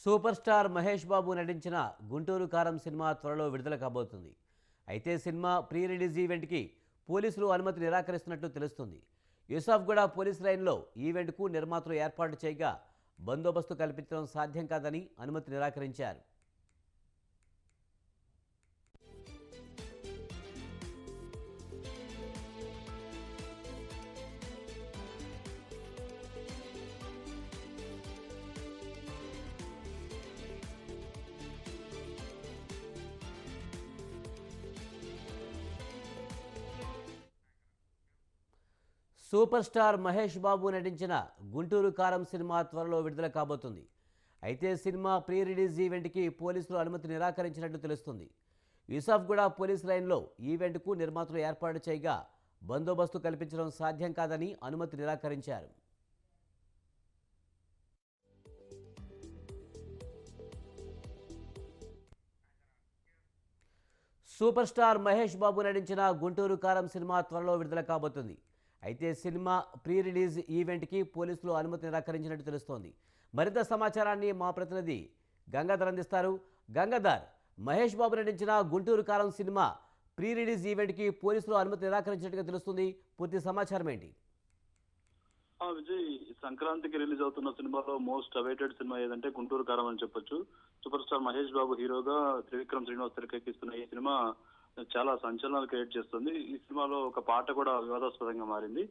Super star Mahesh Babu నటించిన గుంటూరు కారం cinema త్వరలో విడుదల కాబోతుంది. అయితే సినిమా ప్రీ రిలీజ్ ఈవెంట్కి పోలీసులు అనుమతి నిరాకరిస్తున్నట్లు తెలుస్తుంది. యూసఫ్గూడ పోలీస్ లైన్లో ఈవెంట్కు నిర్మాతలు ఏర్పాటు చేయగా బందోబస్తు కల్పించడం సాధ్యం కాదని అనుమతి నిరాకరించారు. సూపర్ స్టార్ మహేష్ బాబు నటించిన గుంటూరు కారం సినిమా త్వరలో విడుదల కాబోతుంది. అయితే సినిమా ప్రీ రిలీజ్ ఈవెంట్కి పోలీసులు అనుమతి నిరాకరించినట్లు తెలుస్తుంది. యూసఫ్గూడ పోలీస్ లైన్లో ఈవెంట్కు నిర్మాతలు ఏర్పాటు చేయగా బందోబస్తు కల్పించడం సాధ్యం కాదని అనుమతి నిరాకరించారు. సూపర్ స్టార్ మహేష్ బాబు నటించిన గుంటూరు కారం సినిమా త్వరలో విడుదల కాబోతుంది. అయితే సినిమా ప్రీ రిలీజ్ ఈవెంట్కి పోలీసులు అనుమతి నిరాకరించినట్టు తెలుస్తోంది. మరింత సమాచారాన్ని మా ప్రతినిధి గంగాధర్ అందిస్తారు. గంగాధర్, మహేష్ బాబు నటించిన గుంటూరు కారం సినిమా ప్రీ రిలీజ్ ఈవెంట్కి పోలీసులు అనుమతి నిరాకరించినట్టుగా తెలుస్తుంది. పూర్తి సమాచారం ఏంటి? విజయ్, సంక్రాంతికి రిలీజ్ అవుతున్న సినిమాలో మోస్ట్ అవైటెడ్ సినిమా ఏదంటే గుంటూరు కారం అని చెప్పొచ్చు. సూపర్ స్టార్ మహేష్ బాబు హీరోగా త్రివిక్రమ్ శ్రీనివాస్ తెరకెక్కిస్తున్న ఈ సినిమా చాలా సంచలనాలు క్రియేట్ చేస్తుంది. ఈ సినిమాలో ఒక పాట కూడా వివాదాస్పదంగా మారింది.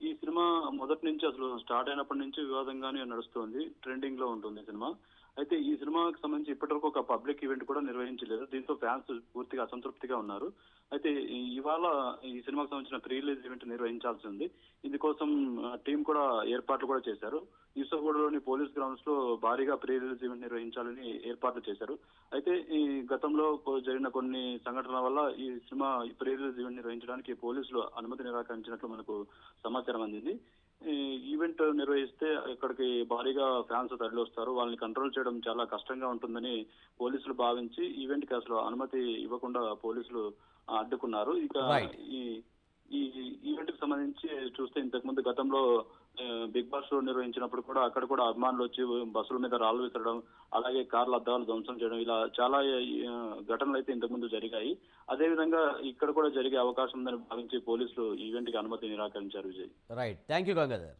ఈ సినిమా మొదటి నుంచి అసలు స్టార్ట్ అయినప్పటి నుంచి వివాదంగానే నడుస్తుంది, ట్రెండింగ్ లో ఉంటుంది సినిమా. అయితే ఈ సినిమాకి సంబంధించి ఇప్పటివరకు ఒక పబ్లిక్ ఈవెంట్ కూడా నిర్వహించలేదు. దీంతో ఫ్యాన్స్ పూర్తిగా అసంతృప్తిగా ఉన్నారు. అయితే ఇవాళ ఈ సినిమాకి సంబంధించిన ప్రీ రిలీజ్ ఈవెంట్ నిర్వహించాల్సి ఉంది. ఇందుకోసం టీం కూడా ఏర్పాట్లు కూడా చేశారు. యూసఫ్గూడలోని పోలీస్ గ్రౌండ్స్ లో భారీగా ప్రీ రిలీజ్ ఈవెంట్ నిర్వహించాలని ఏర్పాట్లు చేశారు. అయితే ఈ గతంలో జరిగిన కొన్ని సంఘటనల వల్ల ఈ సినిమా ప్రీ రిలీజ్ ఈవెంట్ నిర్వహించడానికి పోలీసులు అనుమతి నిరాకరించినట్లు మనకు సమాచారం అందింది. ఈ ఈవెంట్ నిర్వహిస్తే ఇక్కడికి భారీగా ఫ్యాన్స్ తరలివస్తారు. వాళ్ళని కంట్రోల్ చేయడం చాలా కష్టంగా ఉంటుందని పోలీసులు భావించి ఈవెంట్ కి అసలు అనుమతి ఇవ్వకుండా పోలీసులు అడ్డుకున్నారు. ఇక ఈ ఈ ఈవెంట్ కి సంబంధించి చూస్తే ఇంతకు ముందు గతంలో బిగ్ బాస్ షో నిర్వహించినప్పుడు కూడా అక్కడ కూడా అభిమానులు వచ్చి బస్సుల మీద రాళ్లు విసరడం, అలాగే కార్ల అద్దాలు ధ్వంసం చేయడం, ఇలా చాలా ఘటనలు అయితే ఇంతకు ముందు జరిగాయి. అదేవిధంగా ఇక్కడ కూడా జరిగే అవకాశం ఉందని భావించి పోలీసులు ఈవెంట్ కి అనుమతి నిరాకరించారు. Vijay, right, thank you Gangadhar.